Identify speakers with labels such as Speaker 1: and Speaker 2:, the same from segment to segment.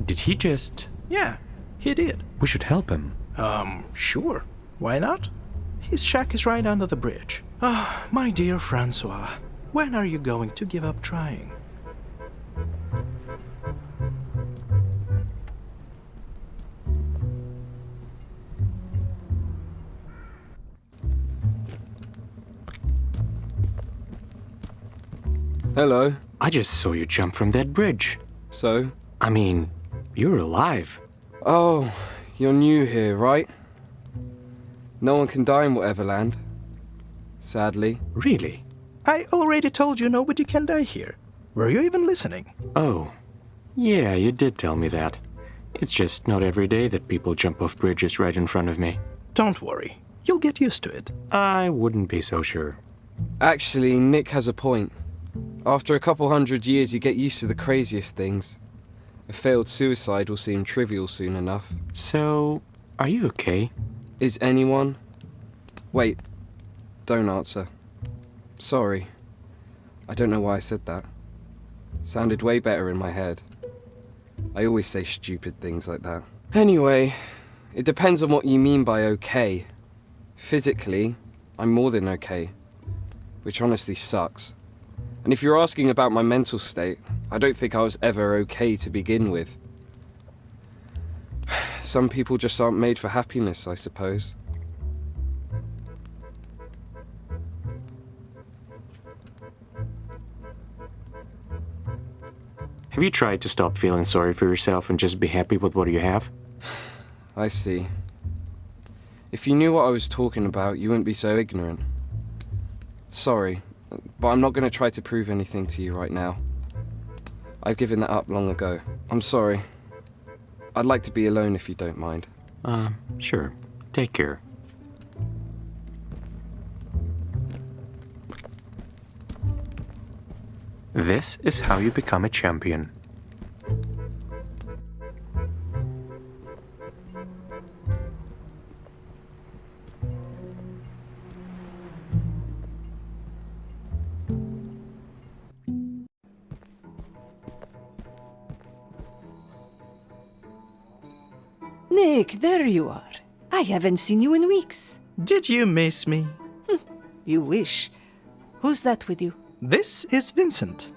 Speaker 1: Did he just...
Speaker 2: Yeah, he did.
Speaker 1: We should help him.
Speaker 2: Sure. Why not? His shack is right under the bridge. Ah, my dear Francois, when are you going to give up trying?
Speaker 3: Hello.
Speaker 1: I just saw you jump from that bridge.
Speaker 3: So?
Speaker 1: I mean, you're alive.
Speaker 3: Oh, you're new here, right? No one can die in Whateverland. Sadly.
Speaker 1: Really?
Speaker 2: I already told you nobody can die here. Were you even listening?
Speaker 1: Oh, yeah, you did tell me that. It's just not every day that people jump off bridges right in front of me.
Speaker 2: Don't worry. You'll get used to it.
Speaker 1: I wouldn't be so sure.
Speaker 3: Actually, Nick has a point. After a couple 100 years, you get used to the craziest things. A failed suicide will seem trivial soon enough.
Speaker 1: So, are you okay?
Speaker 3: Is anyone? Wait, don't answer. Sorry. I don't know why I said that. Sounded way better in my head. I always say stupid things like that. Anyway, it depends on what you mean by okay. Physically, I'm more than okay, which honestly sucks. And if you're asking about my mental state, I don't think I was ever okay to begin with. Some people just aren't made for happiness, I suppose.
Speaker 1: Have you tried to stop feeling sorry for yourself and just be happy with what you have?
Speaker 3: I see. If you knew what I was talking about, you wouldn't be so ignorant. Sorry, but I'm not going to try to prove anything to you right now. I've given that up long ago. I'm sorry. I'd like to be alone if you don't mind.
Speaker 1: Sure. Take care. This is how you become a champion.
Speaker 4: Nick, there you are. I haven't seen you in weeks.
Speaker 2: Did you miss me?
Speaker 4: You wish. Who's that with you?
Speaker 2: This is Vincent.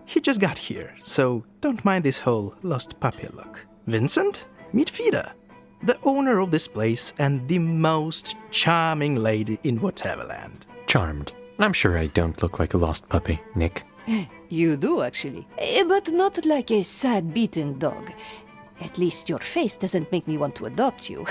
Speaker 2: He just got here, so don't mind this whole lost puppy look. Vincent, meet Fida, the owner of this place and the most charming lady in Whateverland.
Speaker 1: Charmed. I'm sure I don't look like a lost puppy, Nick.
Speaker 4: You do, actually. But not like a sad, beaten dog. At least your face doesn't make me want to adopt you.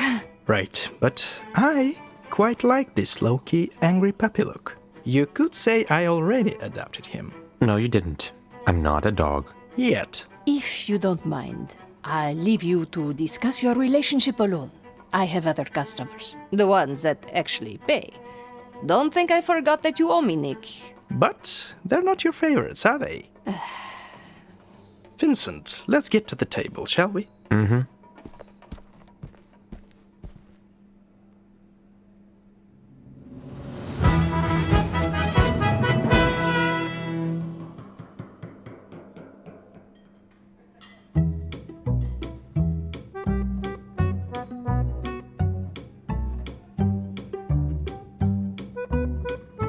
Speaker 2: Right, but I quite like this low-key, angry puppy look. You could say I already adopted him.
Speaker 1: No, you didn't. I'm not a dog.
Speaker 2: Yet.
Speaker 4: If you don't mind, I'll leave you to discuss your relationship alone. I have other customers. The ones that actually pay. Don't think I forgot that you owe me, Nick.
Speaker 2: But they're not your favorites, are they? Vincent, let's get to the table, shall we?
Speaker 1: Mm-hmm.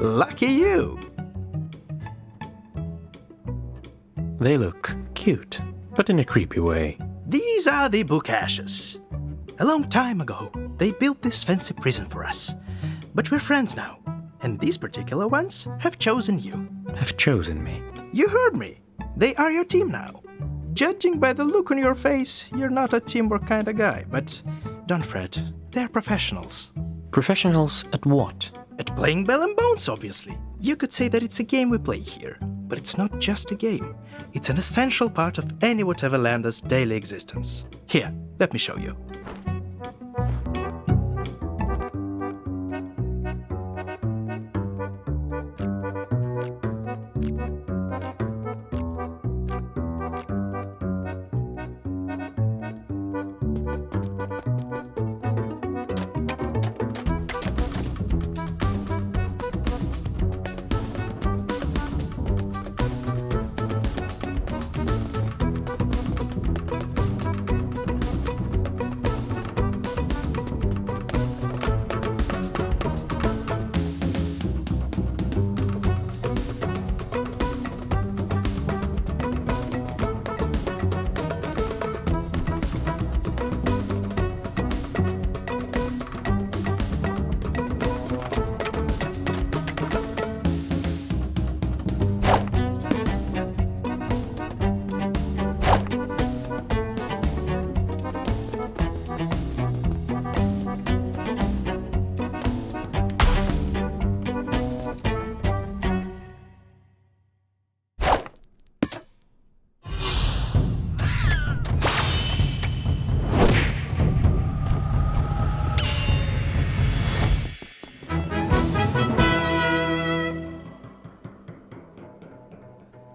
Speaker 2: Lucky you!
Speaker 1: They look cute, but in a creepy way.
Speaker 2: These are the book ashes. A long time ago, they built this fancy prison for us. But we're friends now, and these particular ones have chosen you.
Speaker 1: Have chosen me.
Speaker 2: You heard me. They are your team now. Judging by the look on your face, you're not a teamwork kind of guy, but don't fret. They're professionals.
Speaker 1: Professionals at what?
Speaker 2: At playing Bell and Bones, obviously. You could say that it's a game we play here, but it's not just a game. It's an essential part of any Whateverlander's daily existence. Here, let me show you.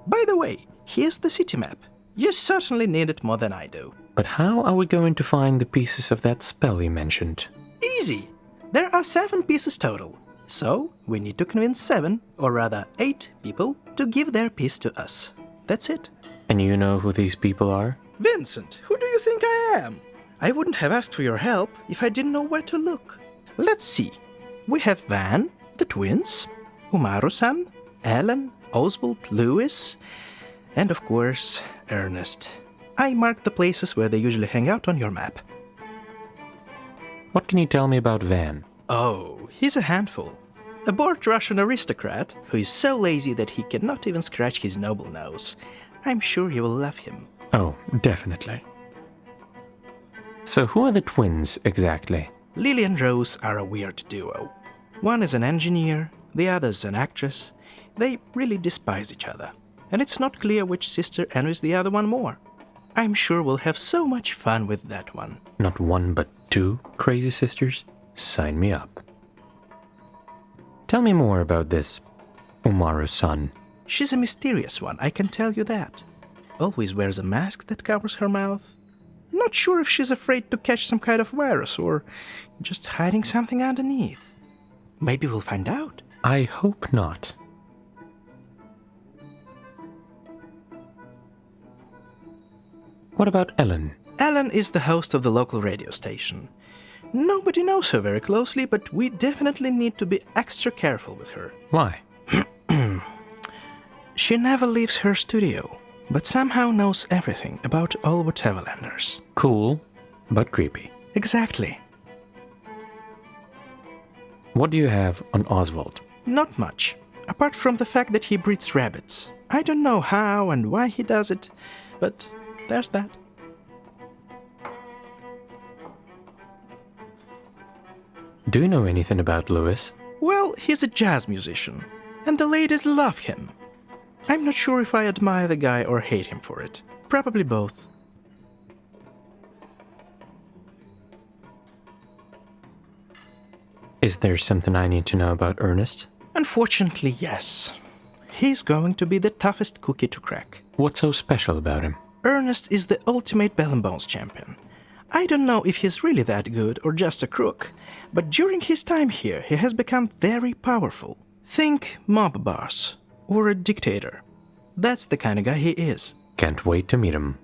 Speaker 2: By the way, here's the city map. You certainly need it more than I do.
Speaker 1: But how are we going to find the pieces of that spell you mentioned?
Speaker 2: Easy! There are 7 pieces total. So, we need to convince 7, or rather 8 people to give their piece to us. That's it.
Speaker 1: And you know who these people are?
Speaker 2: Vincent, who do you think I am? I wouldn't have asked for your help if I didn't know where to look. Let's see. We have Van, the twins, Umaru-san, Alan, Oswald, Lewis, and of course, Ernest. I marked the places where they usually hang out on your map.
Speaker 1: What can you tell me about Van?
Speaker 2: Oh, he's a handful. A bored Russian aristocrat who is so lazy that he cannot even scratch his noble nose. I'm sure you will love him.
Speaker 1: Oh, definitely. So who are the twins exactly?
Speaker 2: Lily and Rose are a weird duo. One is an engineer, the other's an actress. They really despise each other. And it's not clear which sister envies the other one more. I'm sure we'll have so much fun with that one.
Speaker 1: Not 1 but 2 crazy sisters? Sign me up. Tell me more about this Umaru-san.
Speaker 2: She's a mysterious one, I can tell you that. Always wears a mask that covers her mouth. Not sure if she's afraid to catch some kind of virus or just hiding something underneath. Maybe we'll find out.
Speaker 1: I hope not. What about Ellen?
Speaker 2: Ellen is the host of the local radio station. Nobody knows her very closely, but we definitely need to be extra careful with her.
Speaker 1: Why?
Speaker 2: She never leaves her studio, but somehow knows everything about all Whateverlanders.
Speaker 1: Cool, but creepy.
Speaker 2: Exactly.
Speaker 1: What do you have on Oswald?
Speaker 2: Not much, apart from the fact that he breeds rabbits. I don't know how and why he does it, but there's that.
Speaker 1: Do you know anything about Lewis?
Speaker 2: Well, he's a jazz musician, and the ladies love him. I'm not sure if I admire the guy or hate him for it. Probably both.
Speaker 1: Is there something I need to know about Ernest?
Speaker 2: Unfortunately, yes. He's going to be the toughest cookie to crack.
Speaker 1: What's so special about him?
Speaker 2: Ernest is the ultimate Bell and Bones champion. I don't know if he's really that good or just a crook, but during his time here, he has become very powerful. Think mob boss or a dictator. That's the kind of guy he is.
Speaker 1: Can't wait to meet him.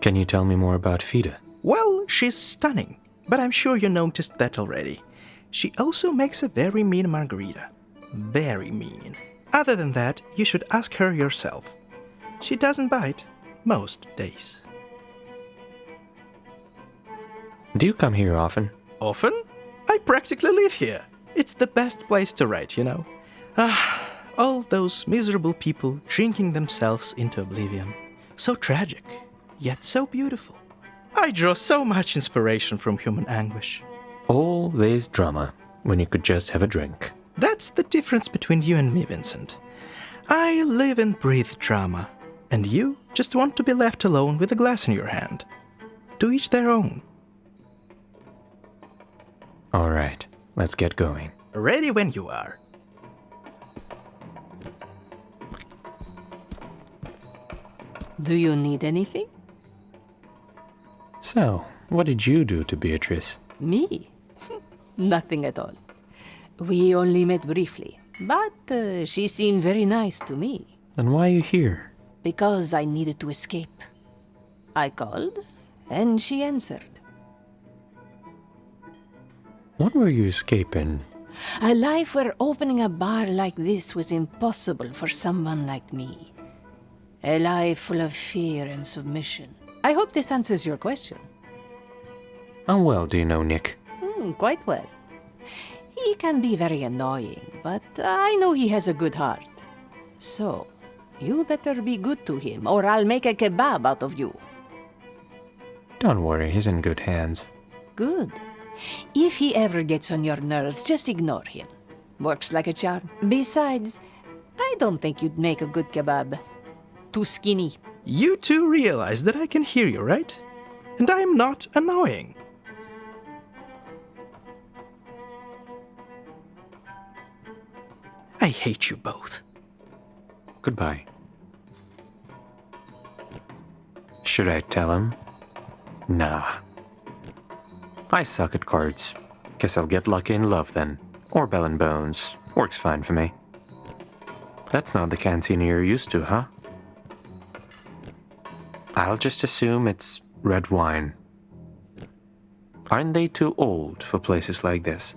Speaker 1: Can you tell me more about Fida?
Speaker 2: Well, she's stunning, but I'm sure you noticed that already. She also makes a very mean margarita. Very mean. Other than that, you should ask her yourself. She doesn't bite most days.
Speaker 1: Do you come here often?
Speaker 2: Often? I practically live here. It's the best place to write, you know. All those miserable people drinking themselves into oblivion. So tragic, yet so beautiful. I draw so much inspiration from human anguish.
Speaker 1: All this drama when you could just have a drink.
Speaker 2: That's the difference between you and me, Vincent. I live and breathe drama, and you just want to be left alone with a glass in your hand. To each their own.
Speaker 1: All right, let's get going.
Speaker 2: Ready when you are.
Speaker 4: Do you need anything?
Speaker 1: So, what did you do to Beatrice?
Speaker 4: Me? Nothing at all. We only met briefly, but she seemed very nice to me.
Speaker 1: Then why are you here?
Speaker 4: Because I needed to escape. I called, and she answered.
Speaker 1: What were you escaping?
Speaker 4: A life where opening a bar like this was impossible for someone like me. A life full of fear and submission. I hope this answers your question.
Speaker 1: How well do you know Nick?
Speaker 4: Quite well. He can be very annoying, but I know he has a good heart. So, you better be good to him, or I'll make a kebab out of you.
Speaker 1: Don't worry, he's in good hands.
Speaker 4: Good. If he ever gets on your nerves, just ignore him. Works like a charm. Besides, I don't think you'd make a good kebab. Too skinny.
Speaker 2: You two realize that I can hear you, right? And I am not annoying. I hate you both.
Speaker 1: Goodbye. Should I tell him? Nah. I suck at cards. Guess I'll get lucky in love then. Or bell and bones. Works fine for me. That's not the cantina you're used to, huh? I'll just assume it's red wine. Aren't they too old for places like this?